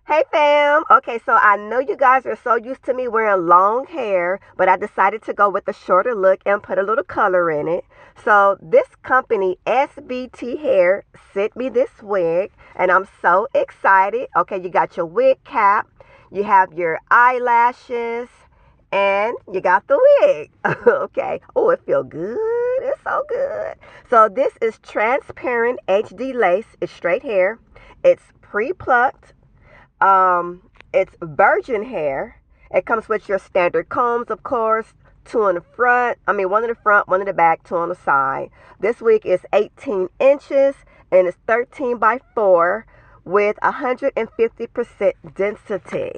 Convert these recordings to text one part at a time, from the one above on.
Hey fam. Okay, so I know you guys are so used to me wearing long hair, but I decided to go with a shorter look and put a little color in it. So this company, SVT Hair, sent me this wig, and I'm so excited. Okay, you got your wig cap, you have your eyelashes, and you got the wig. Okay. Oh, it feels good. It's so good. So this is transparent HD lace. It's straight hair. It's pre-plucked. It's virgin hair. It comes with your standard combs, of course, two in the front. I mean, one in the front, one in the back, two on the side. This wig is 18 inches and it's 13 by 4 with 150% density.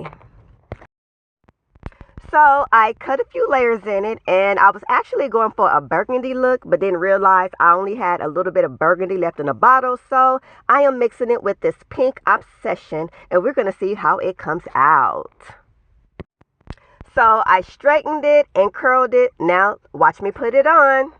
So I cut a few layers in it, and I was actually going for a burgundy look, but didn't realize I only had a little bit of burgundy left in the bottle. So I am mixing it with this pink obsession, and we're going to see how it comes out. So I straightened it and curled it. Now watch me put it on.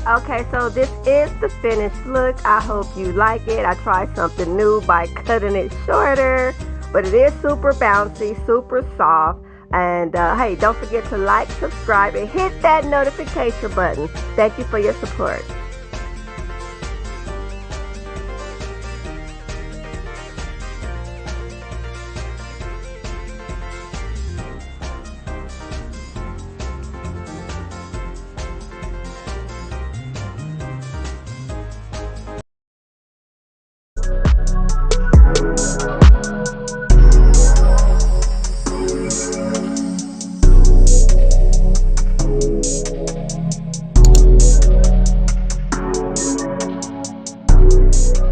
Okay, so this is the finished look. I hope you like it. I tried something new by cutting it shorter, but it is super bouncy, super soft. And hey, don't forget to like, subscribe, and hit that notification button. Thank you for your support.